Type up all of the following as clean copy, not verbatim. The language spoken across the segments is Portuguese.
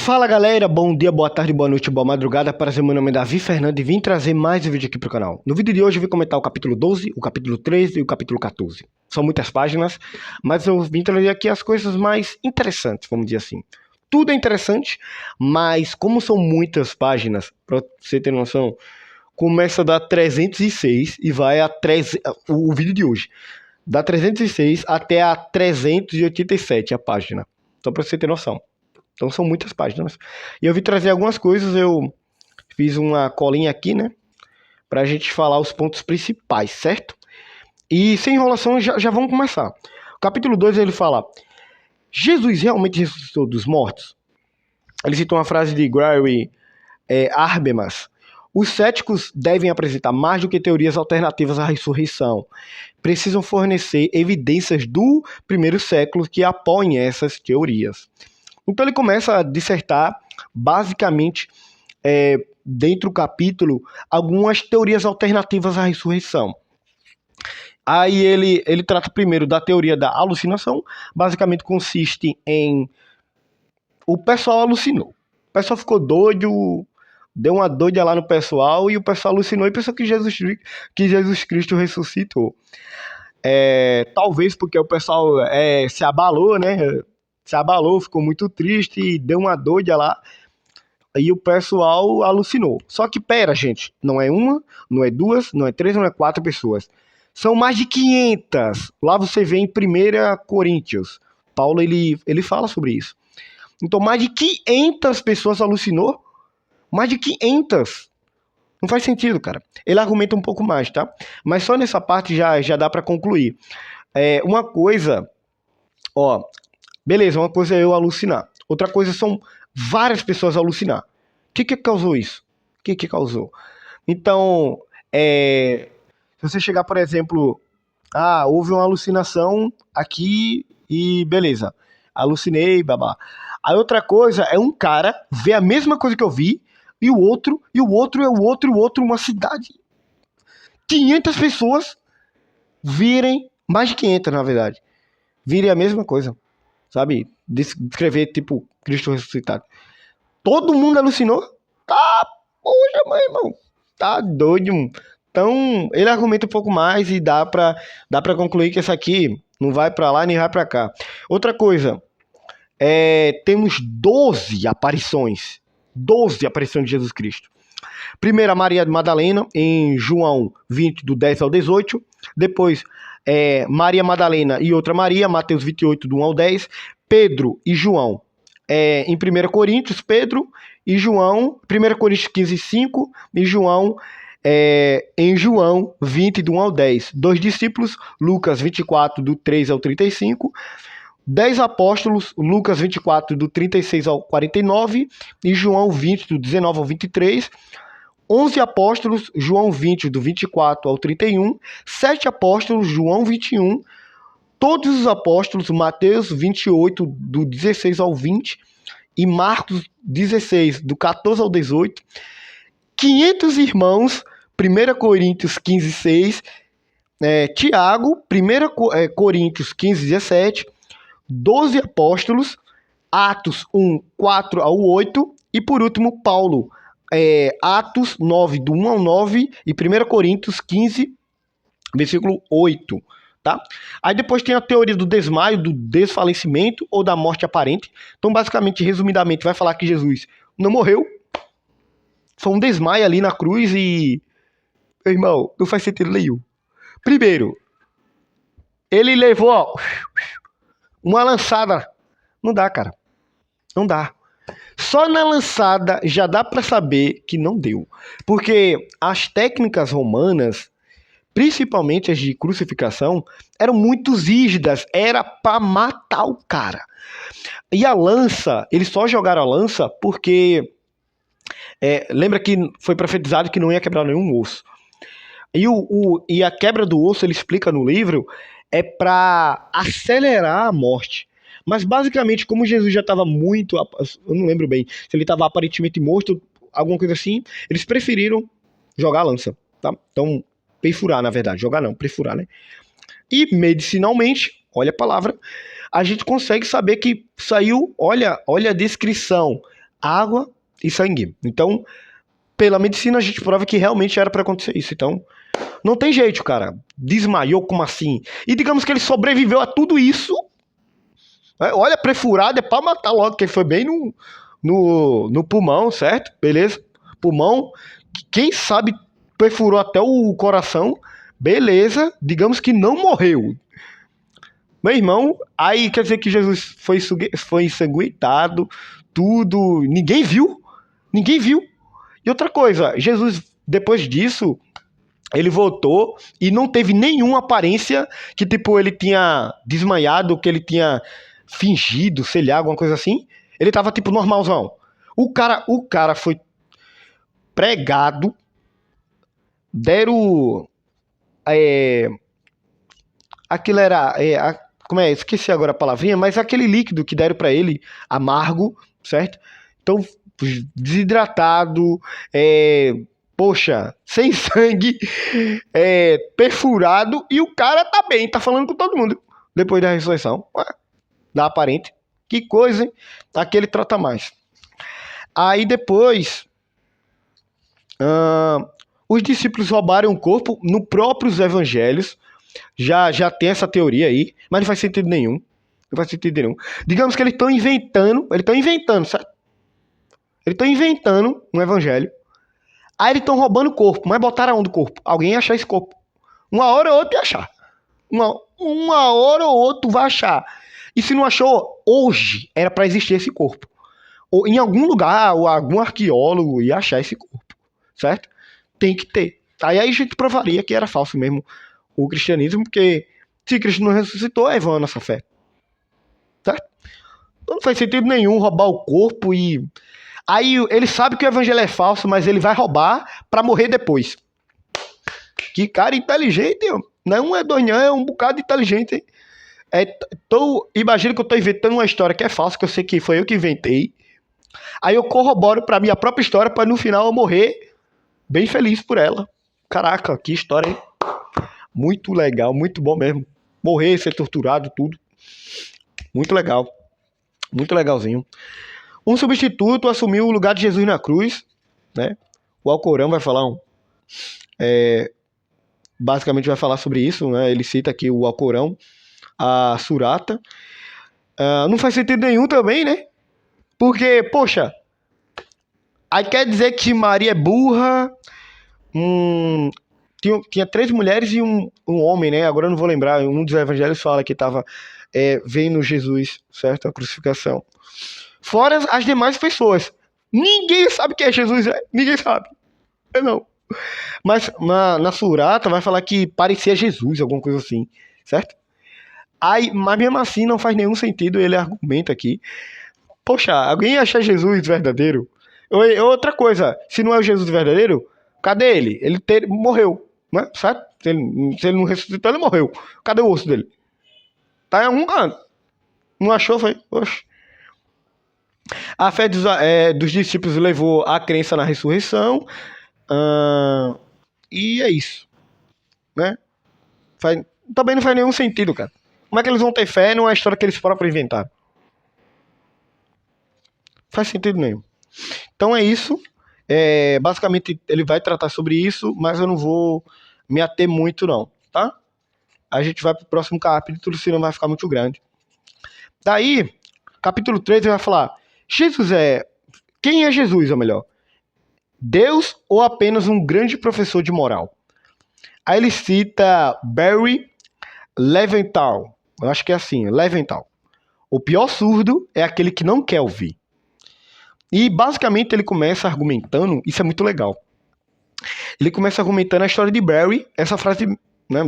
Fala galera, bom dia, boa tarde, boa noite, boa madrugada. Meu nome é Davi Fernando e vim trazer mais um vídeo aqui pro canal. No vídeo de hoje eu vim comentar o capítulo 12, o capítulo 13 e o capítulo 14. São muitas páginas, mas eu vim trazer aqui as coisas mais interessantes, vamos dizer assim. Tudo é interessante, mas como são muitas páginas, pra você ter noção, começa da 306 e vai a o vídeo de hoje. Da 306 até a 387 a página. Só pra você ter noção. Então são muitas páginas. E eu vim trazer algumas coisas, eu fiz uma colinha aqui, né? Pra gente falar os pontos principais, certo? E sem enrolação, já vamos começar. O capítulo 2 ele fala: Jesus realmente ressuscitou dos mortos? Ele cita uma frase de Gregory Habermas. Os céticos devem apresentar mais do que teorias alternativas à ressurreição. Precisam fornecer evidências do primeiro século que apoiem essas teorias. Então ele começa a dissertar, basicamente, dentro do capítulo, algumas teorias alternativas à ressurreição. Aí ele trata primeiro da teoria da alucinação, basicamente consiste em... O pessoal alucinou. O pessoal ficou doido, deu uma doida lá no pessoal, e o pessoal alucinou e pensou que Jesus Cristo ressuscitou. Talvez porque o pessoal se abalou, né? Se abalou, ficou muito triste e deu uma doida lá. E o pessoal alucinou. Só que pera, gente, não é uma, não é duas, não é três, não é quatro pessoas. São mais de 500. Lá você vê em 1 Coríntios. Paulo, ele fala sobre isso. Então, mais de 500 pessoas alucinou. Mais de 500. Não faz sentido, cara. Ele argumenta um pouco mais, tá? Mas só nessa parte já dá pra concluir. Uma coisa... Beleza, uma coisa é eu alucinar. Outra coisa são várias pessoas alucinar. O que causou isso? O que causou? Então, se você chegar, por exemplo... houve uma alucinação aqui e beleza. Alucinei, babá. A outra coisa é um cara ver a mesma coisa que eu vi e o outro, uma cidade. 500 pessoas virem, mais de 500 na verdade, virem a mesma coisa. Sabe? Descrever, tipo, Cristo ressuscitado. Todo mundo alucinou? Poxa, meu irmão. Tá doido. Então, ele argumenta um pouco mais e dá pra concluir que essa aqui não vai pra lá nem vai pra cá. Outra coisa. Temos 12 aparições. 12 aparições de Jesus Cristo. Primeiro, a Maria Madalena, em João 20, do 10 ao 18. Depois... Maria Madalena e outra Maria, Mateus 28, do 1 ao 10, Pedro e João, em 1 Coríntios, Pedro e João, 1 Coríntios 15, 5, e João, em João 20, do 1 ao 10, dois discípulos, Lucas 24, do 3 ao 35, 10 apóstolos, Lucas 24, do 36 ao 49, e João 20, do 19 ao 23, 11 apóstolos, João 20, do 24 ao 31, 7 apóstolos, João 21, todos os apóstolos, Mateus 28, do 16 ao 20, e Marcos 16, do 14 ao 18, 500 irmãos, 1 Coríntios 15, 6, Tiago, 1 Coríntios 15, 17, 12 apóstolos, Atos 1, 4 ao 8, e por último, Paulo, Atos 9, do 1 ao 9 e 1 Coríntios 15, versículo 8, tá? Aí depois tem a teoria do desmaio, do desfalecimento ou da morte aparente. Então, basicamente, resumidamente, vai falar que Jesus não morreu. Foi um desmaio ali na cruz e... Irmão, não faz sentido nenhum. Primeiro, ele levou uma lançada. Não dá, cara. Não dá. Só na lançada já dá para saber que não deu. Porque as técnicas romanas, principalmente as de crucificação, eram muito rígidas. Era para matar o cara. E a lança, eles só jogaram a lança porque... lembra que foi profetizado que não ia quebrar nenhum osso. E a quebra do osso, ele explica no livro, é para acelerar a morte. Mas basicamente, como Jesus já estava muito... Eu não lembro bem se ele estava aparentemente morto, alguma coisa assim, eles preferiram jogar a lança, tá? Então, perfurar, na verdade. Jogar não, perfurar, né? E medicinalmente, olha a palavra, a gente consegue saber que saiu... Olha a descrição. água e sangue. Então, pela medicina, a gente prova que realmente era para acontecer isso. Então, não tem jeito, cara. Desmaiou, como assim? E digamos que ele sobreviveu a tudo isso. Olha, perfurado é pra matar logo, que ele foi bem no pulmão, certo? Beleza? Pulmão, quem sabe perfurou até o coração. Beleza, digamos que não morreu. Meu irmão, aí quer dizer que Jesus foi ensanguentado, tudo. Ninguém viu. Ninguém viu. E outra coisa, Jesus, depois disso, ele voltou e não teve nenhuma aparência que, tipo, ele tinha desmaiado, que ele tinha fingido, sei lá, alguma coisa assim. Ele tava, tipo, normalzão. O cara foi pregado, deram... aquilo era... como é? Esqueci agora a palavrinha, mas aquele líquido que deram pra ele, amargo, certo? Então, desidratado, poxa, sem sangue, perfurado, e o cara tá bem, tá falando com todo mundo depois da ressurreição. Da aparente. Que coisa, hein? Aqui ele trata mais. Aí depois, os discípulos roubaram o corpo no próprios evangelhos. Já tem essa teoria aí, mas não faz sentido nenhum. Não faz sentido nenhum. Digamos que eles estão inventando, certo? Eles estão inventando um evangelho. Aí eles estão roubando o corpo, mas botaram onde o corpo? Alguém ia achar esse corpo. Uma hora ou outra ia achar. Uma hora ou outra vai achar. E se não achou, hoje era para existir esse corpo. Ou em algum lugar, ou algum arqueólogo ia achar esse corpo. Certo? Tem que ter. Aí a gente provaria que era falso mesmo o cristianismo, porque se Cristo não ressuscitou, é vã a nossa fé. Certo? Então não faz sentido nenhum roubar o corpo e... Aí ele sabe que o evangelho é falso, mas ele vai roubar para morrer depois. Que cara inteligente, não é dois não, é um bocado inteligente, hein? Imagina que eu tô inventando uma história que é falsa, que eu sei que foi eu que inventei. Aí eu corroboro pra minha própria história pra no final eu morrer bem feliz por ela. Caraca, que história, hein? Muito legal, muito bom mesmo. Morrer, ser torturado, tudo. Muito legal. Muito legalzinho. Um substituto assumiu o lugar de Jesus na cruz, né? O Alcorão vai falar basicamente vai falar sobre isso, né? Ele cita aqui o Alcorão, a Surata. Não faz sentido nenhum também, né? Porque, poxa, aí quer dizer que Maria é burra. Tinha 3 mulheres e um homem, né? Agora eu não vou lembrar. Um dos evangelhos fala que estava vendo Jesus, certo? A crucificação. Fora as demais pessoas. Ninguém sabe quem é Jesus, ninguém sabe. Eu não. Mas na Surata vai falar que parecia Jesus, alguma coisa assim, certo? Aí, mas mesmo assim não faz nenhum sentido, ele argumenta aqui. Poxa, alguém acha Jesus verdadeiro? Outra coisa, se não é o Jesus verdadeiro, cadê ele? Ele morreu, né? Certo? Se ele não ressuscitou, ele morreu. Cadê o osso dele? Tá em algum canto. Não achou, foi? Oxe. A fé dos discípulos levou à crença na ressurreição. E é isso, né? Também não faz nenhum sentido, cara. Como é que eles vão ter fé numa história que eles próprios inventaram? Faz sentido nenhum. Então é isso. Basicamente ele vai tratar sobre isso, mas eu não vou me ater muito não, tá? A gente vai pro próximo capítulo, senão vai ficar muito grande. Daí, capítulo 3 ele vai falar: quem é Jesus, ou melhor? Deus ou apenas um grande professor de moral? Aí ele cita Barry Leventhal. Eu acho que é assim, Leventhal. O pior surdo é aquele que não quer ouvir. E basicamente ele começa argumentando, isso é muito legal. Ele começa argumentando a história de Barry, essa frase, né,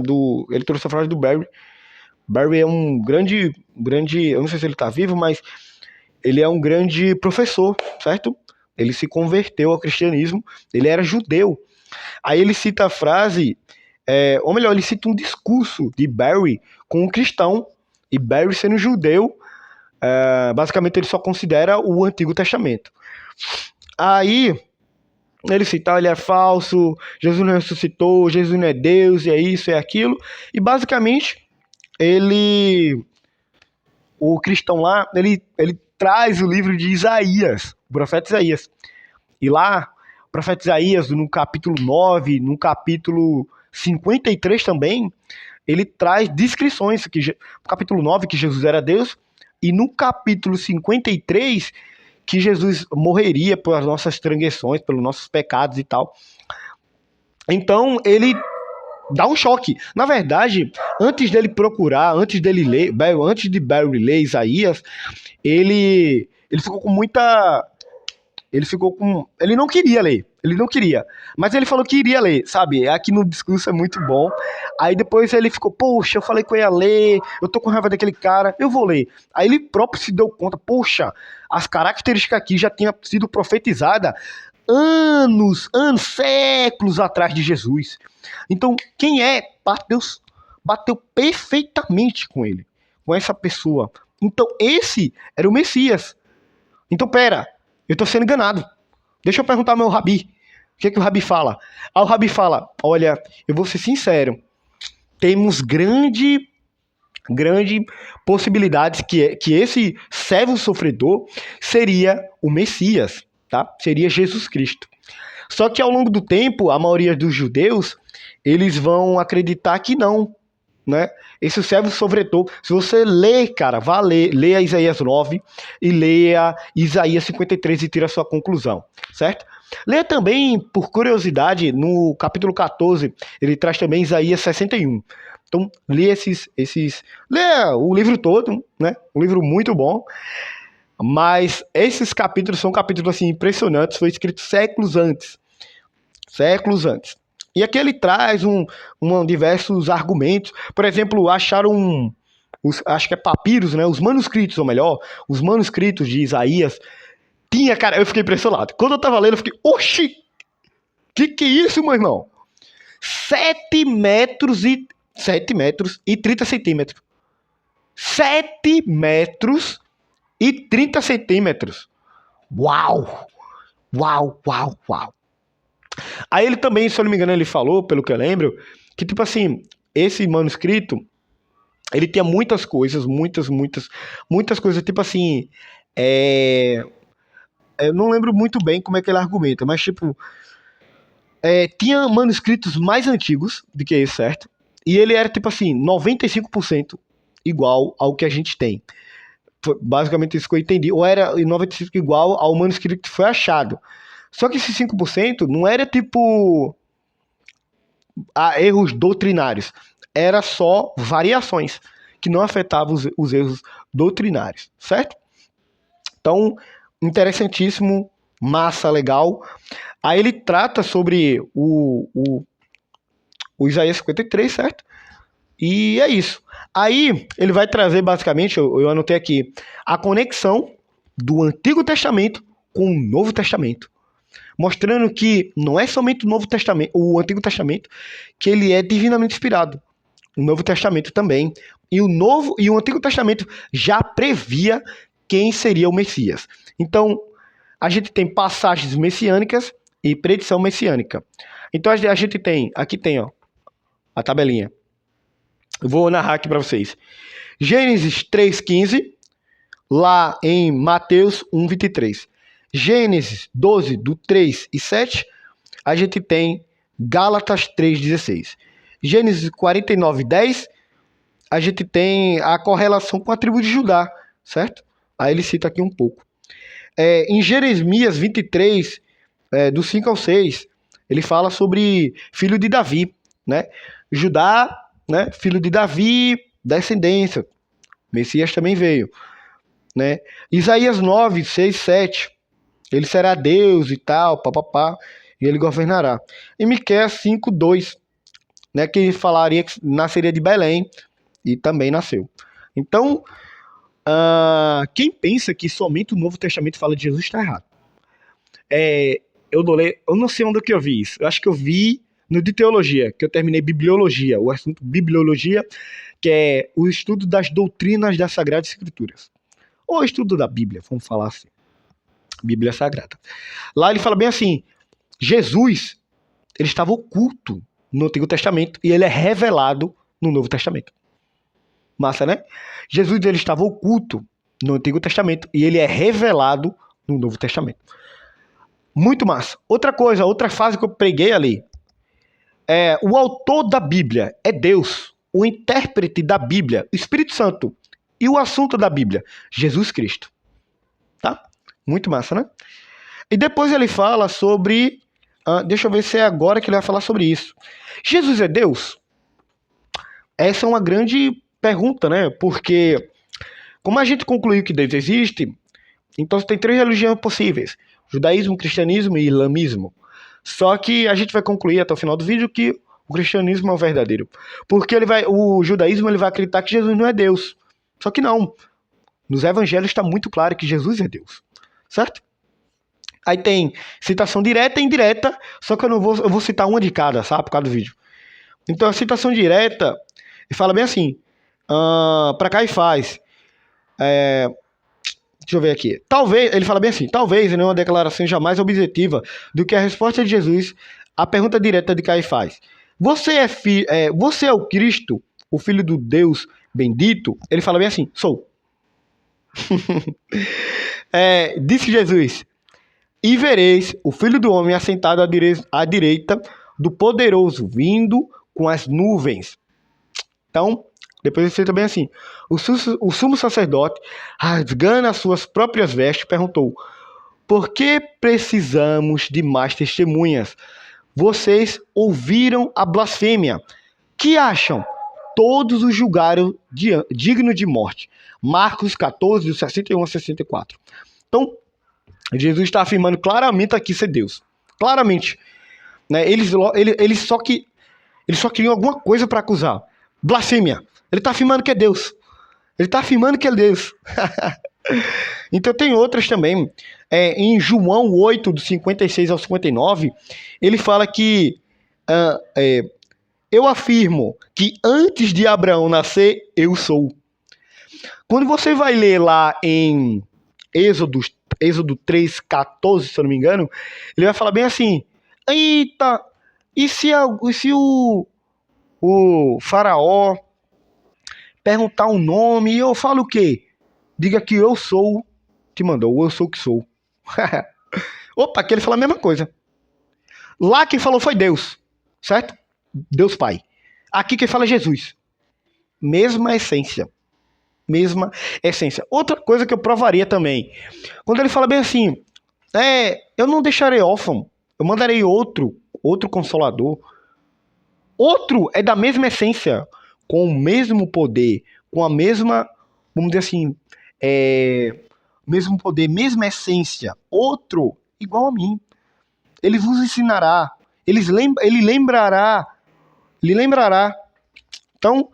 ele trouxe a frase do Barry. Barry é um grande, eu não sei se ele está vivo, mas ele é um grande professor, certo? Ele se converteu ao cristianismo, ele era judeu. Aí ele cita a frase, ou melhor, ele cita um discurso de Barry com um cristão, e Barry sendo judeu, basicamente ele só considera o Antigo Testamento. Aí ele cita, ele é falso, Jesus não ressuscitou, Jesus não é Deus, e é isso, é aquilo, e basicamente o cristão lá, ele traz o livro de Isaías, o profeta Isaías. E lá, o profeta Isaías, no capítulo 9, no capítulo 53 também, ele traz descrições, no capítulo 9, que Jesus era Deus, e no capítulo 53, que Jesus morreria pelas nossas transgressões, pelos nossos pecados e tal. Então, ele dá um choque. Na verdade, antes dele procurar, antes de Barry ler Isaías, ele ficou com muita... Ele não queria ler. Ele não queria. Mas ele falou que iria ler, sabe? Aqui no discurso é muito bom. Aí depois ele ficou, poxa, eu falei que eu ia ler, eu tô com raiva daquele cara, eu vou ler. Aí ele próprio se deu conta, poxa, as características aqui já tinham sido profetizadas anos, séculos atrás de Jesus. Então, quem é? Deus bateu perfeitamente com ele, com essa pessoa. Então, esse era o Messias. Então, pera, eu estou sendo enganado. Deixa eu perguntar ao meu rabi. O que o rabi fala? O rabi fala, olha, eu vou ser sincero, temos grande possibilidades que esse servo sofredor seria o Messias, tá? Seria Jesus Cristo. Só que ao longo do tempo, a maioria dos judeus, eles vão acreditar que não, né? Esse servo sofredor, se você ler, cara, vá ler, leia Isaías 9 e leia Isaías 53 e tira a sua conclusão, certo? Leia também, por curiosidade, no capítulo 14, ele traz também Isaías 61. Então, leia leia o livro todo, né? Um livro muito bom. Mas esses capítulos são capítulos assim, impressionantes, foi escrito séculos antes. E aqui ele traz diversos argumentos. Por exemplo, acharam acho que é papiros, né? Os manuscritos, ou melhor, os manuscritos de Isaías. Cara, eu fiquei impressionado. Quando eu tava lendo, eu fiquei, oxi! Que é isso, meu irmão? 7 metros e 30 centímetros. 7 metros e 30 centímetros. Uau! Aí ele também, se eu não me engano, ele falou, pelo que eu lembro, que tipo assim, esse manuscrito, ele tinha muitas coisas, muitas coisas, tipo assim, eu não lembro muito bem como é que ele argumenta, mas tipo, tinha manuscritos mais antigos do que esse, certo? E ele era tipo assim, 95% igual ao que a gente tem. Foi basicamente isso que eu entendi. Ou era 95% igual ao manuscrito que foi achado. Só que esses 5% não era tipo erros doutrinários. Era só variações que não afetavam os erros doutrinários, certo? Então, interessantíssimo, massa, legal. Aí ele trata sobre o Isaías 53, certo? E é isso. Aí ele vai trazer basicamente, eu anotei aqui, a conexão do Antigo Testamento com o Novo Testamento. Mostrando que não é somente o Antigo Testamento, que ele é divinamente inspirado. O Novo Testamento também. E o Antigo Testamento já previa quem seria o Messias. Então, a gente tem passagens messiânicas e predição messiânica. Então, a gente tem, aqui tem, ó, a tabelinha. Eu vou narrar aqui para vocês. Gênesis 3,15, lá em Mateus 1,23. Gênesis 12, do 3 e 7, a gente tem Gálatas 3,16. Gênesis 49, 10, a gente tem a correlação com a tribo de Judá, certo? Aí ele cita aqui um pouco. Em Jeremias 23, do 5 ao 6, ele fala sobre filho de Davi, né? Judá, né? Filho de Davi, descendência. Messias também veio, né? Isaías 9, 6, 7. Ele será Deus e tal, papapá, e ele governará. E Miqueias 5, 2, né, que falaria que nasceria de Belém, e também nasceu. Então, quem pensa que somente o Novo Testamento fala de Jesus está errado. Eu não sei onde que eu vi isso. Eu acho que eu vi no de teologia, que eu terminei bibliologia, o assunto bibliologia, que é o estudo das doutrinas das Sagradas Escrituras. Ou o estudo da Bíblia, vamos falar assim. Bíblia Sagrada. Lá ele fala bem assim, Jesus, ele estava oculto no Antigo Testamento e ele é revelado no Novo Testamento. Massa, né? Jesus, ele estava oculto no Antigo Testamento e ele é revelado no Novo Testamento. Muito massa. Outra coisa, outra fase que eu preguei ali. O autor da Bíblia é Deus. O intérprete da Bíblia, o Espírito Santo. E o assunto da Bíblia, Jesus Cristo. Tá? Muito massa, né? E depois ele fala sobre... deixa eu ver se é agora que ele vai falar sobre isso. Jesus é Deus? Essa é uma grande pergunta, né? Porque, como a gente concluiu que Deus existe, então tem 3 religiões possíveis. Judaísmo, cristianismo e islamismo. Só que a gente vai concluir até o final do vídeo que o cristianismo é o verdadeiro. Porque o judaísmo ele vai acreditar que Jesus não é Deus. Só que não. Nos evangelhos está muito claro que Jesus é Deus. Certo? Aí tem citação direta e indireta, só que eu vou citar uma de cada, sabe? Por causa do vídeo. Então a citação direta, ele fala bem assim, para Caifás, deixa eu ver aqui, talvez, ele fala bem assim, talvez não é uma declaração jamais objetiva do que a resposta de Jesus à pergunta direta de Caifás. Você é o Cristo, o Filho do Deus bendito? Ele fala bem assim, sou. Disse Jesus, e vereis o Filho do Homem assentado à direita do Poderoso, vindo com as nuvens. Então, depois ele cita bem assim, o sumo sacerdote, rasgando as suas próprias vestes, perguntou, por que precisamos de mais testemunhas? Vocês ouviram a blasfêmia. Que acham? Todos os julgaram digno de morte. Marcos 14, do 61 a 64. Então, Jesus está afirmando claramente aqui ser Deus. Claramente. Né? Eles só queriam alguma coisa para acusar. Blasfêmia. Ele está afirmando que é Deus. Ele está afirmando que é Deus. Então tem outras também. Em João 8, do 56 ao 59, ele fala que eu afirmo que antes de Abraão nascer, eu sou. Quando você vai ler lá em Êxodo 3,14, se eu não me engano, ele vai falar bem assim, eita, e se o faraó perguntar um nome, e eu falo o quê? Diga que eu sou, te mandou, ou eu sou o que sou. Opa, aqui ele fala a mesma coisa. Lá quem falou foi Deus, certo? Deus Pai. Aqui quem fala é Jesus. Mesma essência. Mesma essência. Outra coisa que eu provaria também. Quando ele fala bem assim, eu não deixarei órfão, eu mandarei outro consolador. Outro é da mesma essência, com o mesmo poder, com a mesma, vamos dizer assim, mesmo poder, mesma essência. Outro igual a mim. Ele vos ensinará, ele lembrará. Então,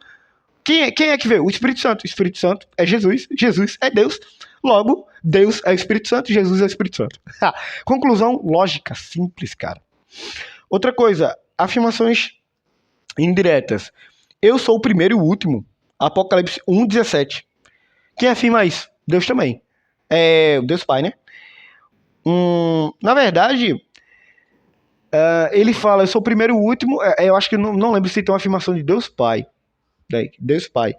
quem é que veio? O Espírito Santo. O Espírito Santo é Jesus. Jesus é Deus. Logo, Deus é o Espírito Santo. Jesus é o Espírito Santo. Conclusão lógica, simples, cara. Outra coisa, afirmações indiretas. Eu sou o primeiro e o último. Apocalipse 1,17. Quem afirma isso? Deus também. É o Deus Pai, né? Na verdade, ele fala, eu sou o primeiro e o último. Eu acho que não lembro se tem uma afirmação de Deus Pai. Deus Pai.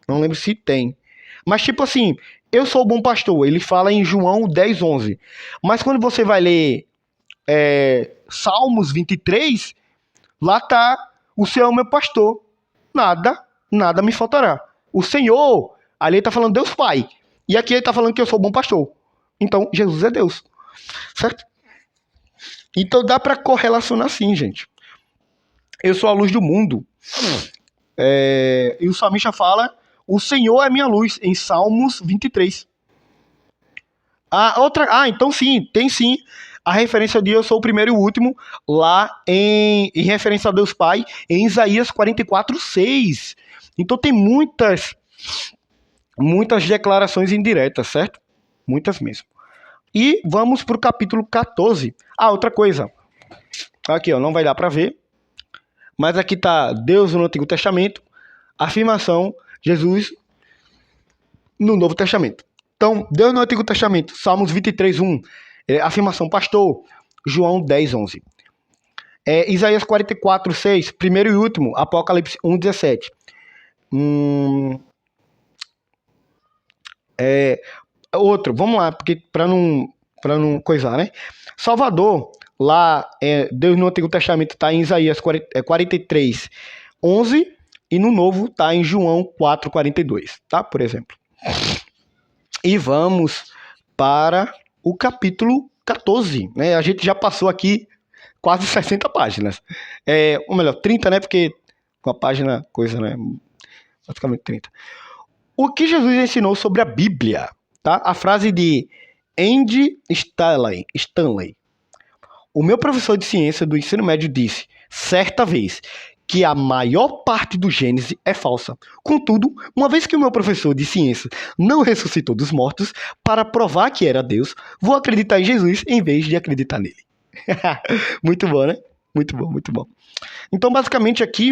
Não lembro se tem. Mas tipo assim, eu sou o bom pastor. Ele fala em João 10:11. Mas quando você vai ler Salmos 23, lá tá, o Senhor é o meu pastor. Nada me faltará. O Senhor, ali ele tá falando Deus Pai. E aqui ele tá falando que eu sou o bom pastor. Então, Jesus é Deus. Certo? Então dá pra correlacionar assim, gente. Eu sou a luz do mundo. E o salmista fala, o Senhor é minha luz, em Salmos 23. Então sim, tem sim a referência de eu sou o primeiro e o último, lá em referência a Deus Pai, em Isaías 44:6. Então tem muitas declarações indiretas, certo? Muitas mesmo. E vamos para o capítulo 14. Outra coisa. Aqui, ó, não vai dar para ver. Mas aqui está Deus no Antigo Testamento, afirmação Jesus no Novo Testamento. Então, Deus no Antigo Testamento, Salmos 23:1, afirmação pastor, João 10:11. Isaías 44:6, primeiro e último, Apocalipse 1:17. Outro, vamos lá, porque para não coisar, né? Salvador, lá, Deus no Antigo Testamento está em Isaías 43, 11, e no Novo está em João 4, 42, tá? Por exemplo. E vamos para o capítulo 14, né? A gente já passou aqui quase 60 páginas. Ou melhor, 30, né? Porque com a página, coisa, né? Basicamente 30. O que Jesus ensinou sobre a Bíblia, tá? A frase de Andy Stanley. O meu professor de ciência do ensino médio disse, certa vez, que a maior parte do Gênesis é falsa. Contudo, uma vez que o meu professor de ciência não ressuscitou dos mortos, para provar que era Deus, vou acreditar em Jesus em vez de acreditar nele. Muito bom, né? Muito bom, muito bom. Então, basicamente, aqui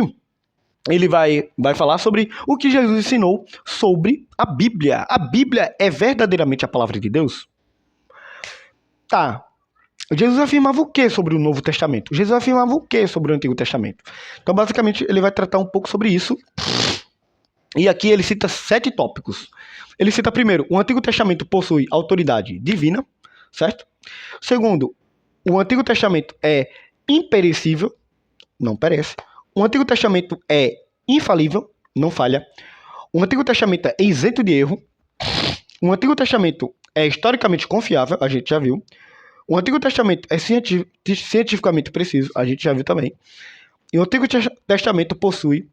ele vai falar sobre o que Jesus ensinou sobre a Bíblia. A Bíblia é verdadeiramente a palavra de Deus? Tá. Jesus afirmava o que sobre o Novo Testamento? Jesus afirmava o que sobre o Antigo Testamento? Então, basicamente, ele vai tratar um pouco sobre isso. E aqui ele cita 7 tópicos. Ele cita primeiro, o Antigo Testamento possui autoridade divina, certo? Segundo, o Antigo Testamento é imperecível, não perece. O Antigo Testamento é infalível, não falha. O Antigo Testamento é isento de erro. O Antigo Testamento é historicamente confiável, a gente já viu. O Antigo Testamento é cientificamente preciso, a gente já viu também. E o Antigo Testamento possui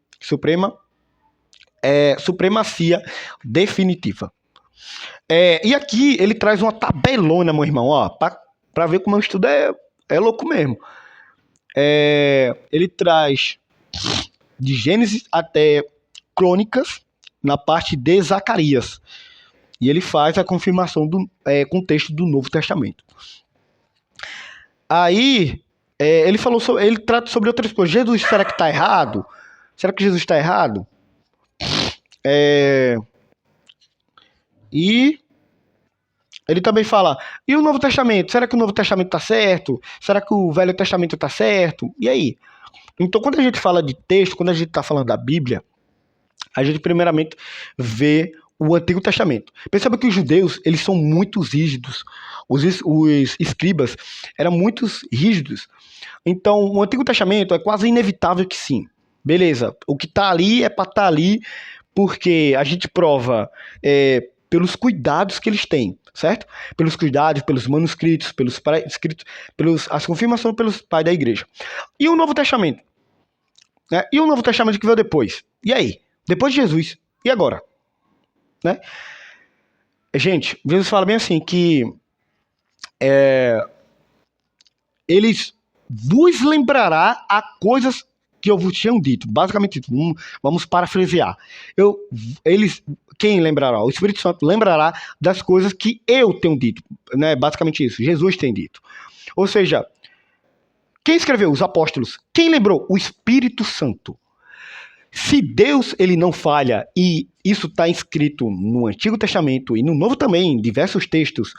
supremacia definitiva. E aqui ele traz uma tabelona, meu irmão, ó, para ver como o estudo é louco mesmo. Ele traz de Gênesis até Crônicas na parte de Zacarias. E ele faz a confirmação com o texto do Novo Testamento. Aí, ele trata sobre outras coisas. Jesus, será que está errado? Será que Jesus está errado? E ele também fala, e o Novo Testamento? Será que o Novo Testamento está certo? Será que o Velho Testamento está certo? E aí? Então, quando a gente fala de texto, quando a gente está falando da Bíblia, a gente primeiramente vê o Antigo Testamento. Perceba que os judeus, eles são muito rígidos. Os escribas eram muito rígidos. Então, o Antigo Testamento é quase inevitável que sim. Beleza, o que está ali é para estar ali, porque a gente prova pelos cuidados que eles têm, certo? Pelos cuidados, pelos manuscritos, pelos escritos, as confirmações pelos pais da igreja. E o Novo Testamento? Né? E o Novo Testamento que veio depois? E aí? Depois de Jesus. E agora? Né? Gente, Jesus fala bem assim que eles vos lembrará a coisas que eu vos tinha dito. Basicamente, vamos parafrasear. Quem lembrará? O Espírito Santo lembrará das coisas que eu tenho dito. Né? Basicamente isso. Jesus tem dito. Ou seja, quem escreveu? Os apóstolos. Quem lembrou? O Espírito Santo. Se Deus ele não falha, e isso está escrito no Antigo Testamento e no Novo também, em diversos textos,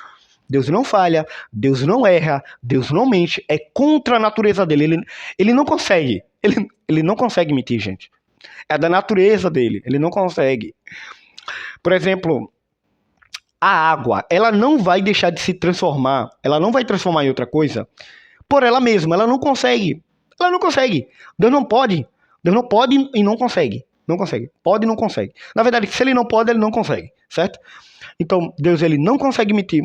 Deus não falha, Deus não erra, Deus não mente, é contra a natureza dele. Ele não consegue, ele não consegue mentir, gente. É da natureza dele, ele não consegue. Por exemplo, a água, ela não vai deixar de se transformar, ela não vai transformar em outra coisa por ela mesma, ela não consegue. Ela não consegue. Deus não pode e não consegue. Não consegue. Pode e não consegue. Na verdade, se ele não pode, ele não consegue. Certo? Então, Deus ele não consegue mentir.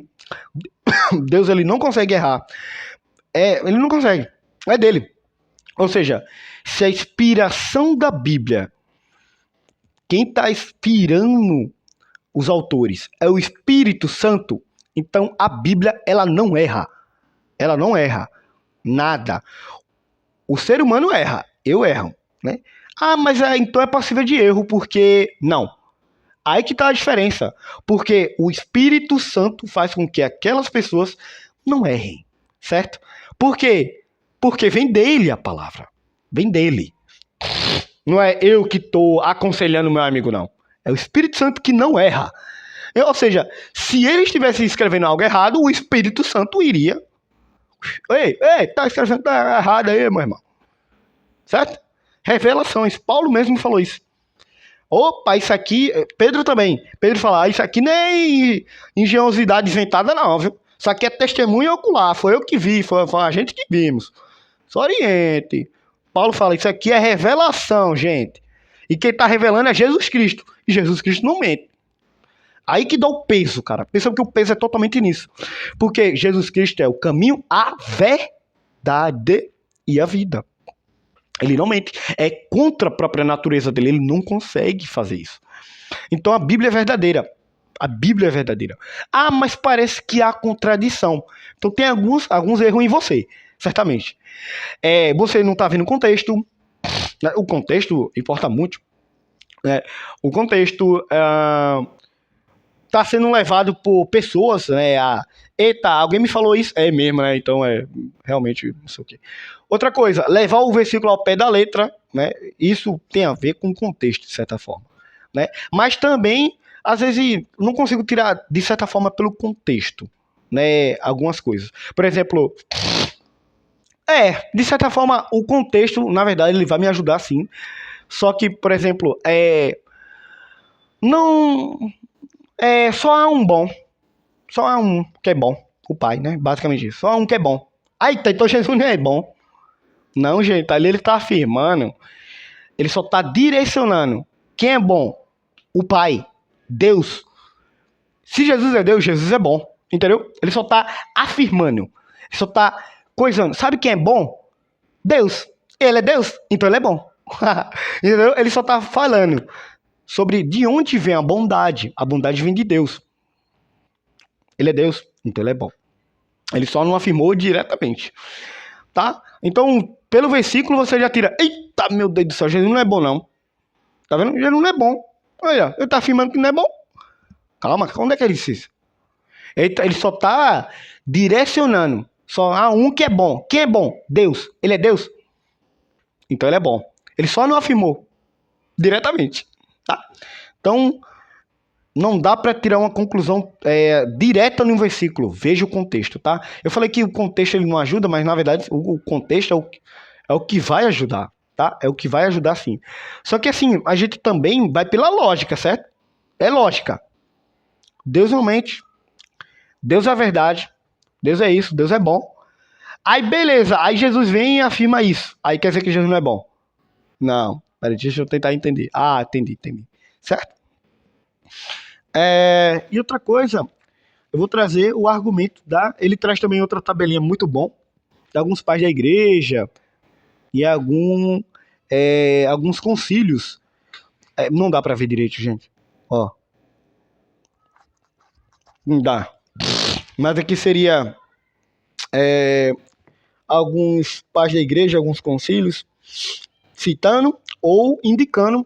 Deus ele não consegue errar. Ele não consegue. É dele. Ou seja, se a inspiração da Bíblia, quem está inspirando os autores é o Espírito Santo, então a Bíblia ela não erra. Ela não erra. Nada. O ser humano erra. Eu erro. Né? Mas então é passível de erro, porque... Não. Aí que está a diferença. Porque o Espírito Santo faz com que aquelas pessoas não errem. Certo? Por quê? Porque vem dele a palavra. Vem dele. Não é eu que estou aconselhando meu amigo, não. É o Espírito Santo que não erra. Ou seja, se ele estivesse escrevendo algo errado, o Espírito Santo iria... Ei, tá escrevendo errado aí, meu irmão. Certo? Revelações. Paulo mesmo falou isso. Opa, isso aqui... Pedro também. Pedro fala, isso aqui não é engenhosidade inventada não, viu? Isso aqui é testemunho ocular, foi eu que vi, foi a gente que vimos. Só oriente. Paulo fala, isso aqui é revelação, gente. E quem tá revelando é Jesus Cristo. E Jesus Cristo não mente. Aí que dá o peso, cara. Pensa que o peso é totalmente nisso. Porque Jesus Cristo é o caminho, a verdade e a vida. Ele não mente. É contra a própria natureza dele. Ele não consegue fazer isso. Então a Bíblia é verdadeira. A Bíblia é verdadeira. Ah, mas parece que há contradição. Então tem alguns erros em você, certamente. Você não está vendo o contexto. Né? O contexto importa muito. Né? O contexto está sendo levado por pessoas, né? Eita, alguém me falou isso? É mesmo, né? Então realmente não sei o quê. Outra coisa, levar o versículo ao pé da letra, né? Isso tem a ver com o contexto, de certa forma. Né? Mas também, às vezes, não consigo tirar, de certa forma, pelo contexto, né? Algumas coisas. Por exemplo, de certa forma, o contexto, na verdade, ele vai me ajudar, sim. Só que, por exemplo, não... só há um bom. Só há um que é bom. O Pai, né? Basicamente isso. Só há um que é bom. Então Jesus não é bom. Não, gente. Ali ele está afirmando. Ele só está direcionando. Quem é bom? O Pai. Deus. Se Jesus é Deus, Jesus é bom. Entendeu? Ele só está afirmando. Ele só está coisando. Sabe quem é bom? Deus. Ele é Deus, então ele é bom. Entendeu? Ele só está falando sobre de onde vem a bondade. A bondade vem de Deus. Ele é Deus, então ele é bom. Ele só não afirmou diretamente. Tá? Então, pelo versículo você já tira. Eita, meu Deus do céu, Jesus não é bom não. Tá vendo? Jesus não é bom. Olha, ele tá afirmando que não é bom. Calma, onde é que ele disse isso? Ele só tá direcionando. Só há um que é bom. Quem é bom? Deus. Ele é Deus? Então ele é bom. Ele só não afirmou diretamente. Tá? Então, não dá para tirar uma conclusão direta no versículo. Veja o contexto, tá? Eu falei que o contexto ele não ajuda, mas na verdade o contexto é o que vai ajudar, tá? É o que vai ajudar sim. Só que assim, a gente também vai pela lógica, certo? É lógica. Deus não mente. Deus é a verdade. Deus é isso. Deus é bom. Aí beleza. Aí Jesus vem e afirma isso. Aí quer dizer que Jesus não é bom? Não. Peraí, deixa eu tentar entender. Ah, entendi. Certo? E outra coisa, eu vou trazer o argumento ele traz também outra tabelinha muito bom, de alguns pais da igreja e alguns concílios. Não dá pra ver direito, gente. Ó. Não dá. Mas aqui seria alguns pais da igreja, alguns concílios, citando ou indicando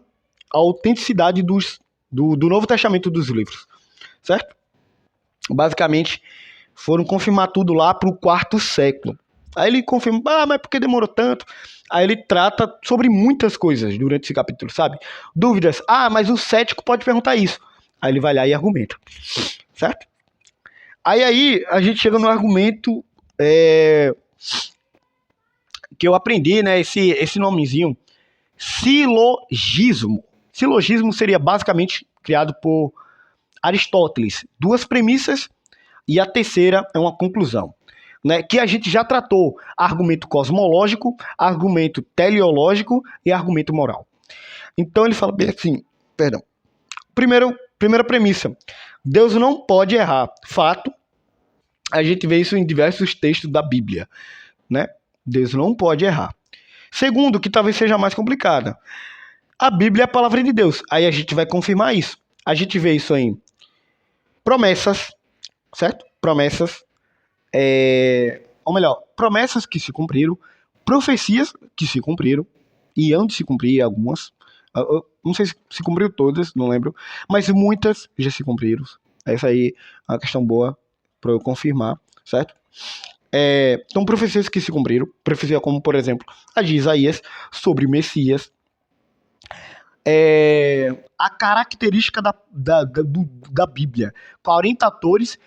a autenticidade do Novo Testamento dos livros, certo? Basicamente, foram confirmar tudo lá para o quarto século. Aí ele confirma, mas por que demorou tanto? Aí ele trata sobre muitas coisas durante esse capítulo, sabe? Dúvidas, mas o cético pode perguntar isso. Aí ele vai lá e argumenta, certo? Aí a gente chega no argumento que eu aprendi, né? Esse nomezinho, silogismo. Silogismo seria basicamente criado por Aristóteles. 2 premissas e a terceira é uma conclusão. Né? Que a gente já tratou argumento cosmológico, argumento teleológico e argumento moral. Então ele fala bem assim, primeira premissa, Deus não pode errar. Fato, a gente vê isso em diversos textos da Bíblia. Né? Deus não pode errar. Segundo, que talvez seja mais complicada, a Bíblia é a palavra de Deus. Aí a gente vai confirmar isso. A gente vê isso em promessas, certo? Promessas, ou melhor, promessas que se cumpriram, profecias que se cumpriram, e hão de se cumprir algumas. Eu não sei se cumpriu todas, não lembro, mas muitas já se cumpriram. Essa aí é uma questão boa para eu confirmar, certo? Então, profecias que se cumpriram, profecia como, por exemplo, a de Isaías sobre o Messias, a característica da Bíblia. 40 autores,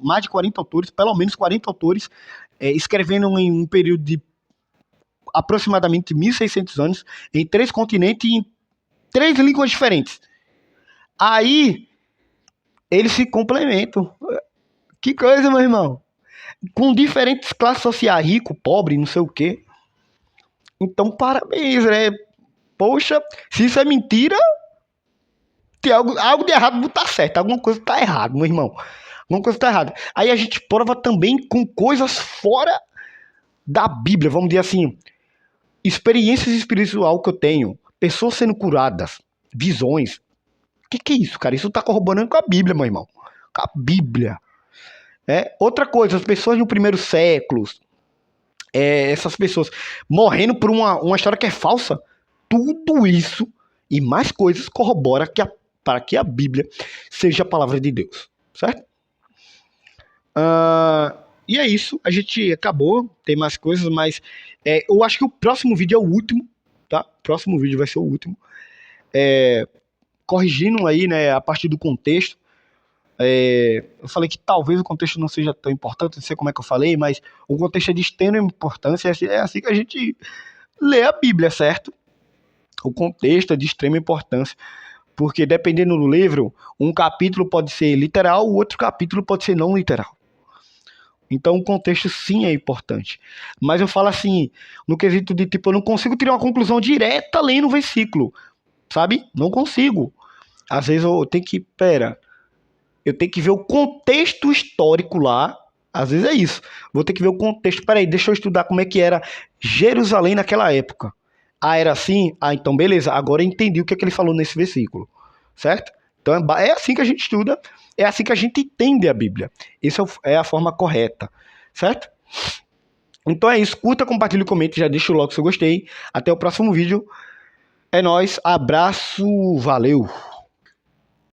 mais de 40 autores, pelo menos 40 autores, escrevendo em um período de aproximadamente 1.600 anos, em 3 continentes e em 3 línguas diferentes. Aí, eles se complementam. Que coisa, meu irmão. Com diferentes classes sociais, rico, pobre, não sei o quê. Então, parabéns, né? Poxa, se isso é mentira, tem algo de errado não tá certo. Alguma coisa tá errada, meu irmão. Alguma coisa tá errada. Aí a gente prova também com coisas fora da Bíblia, vamos dizer assim. Experiências espirituais que eu tenho. Pessoas sendo curadas. Visões. Que é isso, cara? Isso tá corroborando com a Bíblia, meu irmão. Com a Bíblia. Outra coisa, as pessoas no primeiro século, essas pessoas morrendo por uma história que é falsa, tudo isso e mais coisas corrobora para que a Bíblia seja a palavra de Deus, certo? E é isso, a gente acabou, tem mais coisas, mas eu acho que o próximo vídeo é o último, tá? O próximo vídeo vai ser o último. Corrigindo aí, né, a partir do contexto. Eu falei que talvez o contexto não seja tão importante, não sei como é que eu falei, mas o contexto é de extrema importância, é assim que a gente lê a Bíblia, certo? O contexto é de extrema importância, porque dependendo do livro, um capítulo pode ser literal, o outro capítulo pode ser não literal. Então o contexto sim é importante. Mas eu falo assim, no quesito de tipo, eu não consigo tirar uma conclusão direta lendo o versículo, sabe? Não consigo. Às vezes eu tenho que, eu tenho que ver o contexto histórico lá. Às vezes é isso. Vou ter que ver o contexto. Peraí, deixa eu estudar como é que era Jerusalém naquela época. Ah, era assim? Ah, então beleza. Agora eu entendi o que é que ele falou nesse versículo. Certo? Então é assim que a gente estuda. É assim que a gente entende a Bíblia. Essa é a forma correta. Certo? Então é isso. Curta, compartilhe, comente. Já deixa o like se eu gostei. Até o próximo vídeo. É nóis. Abraço. Valeu.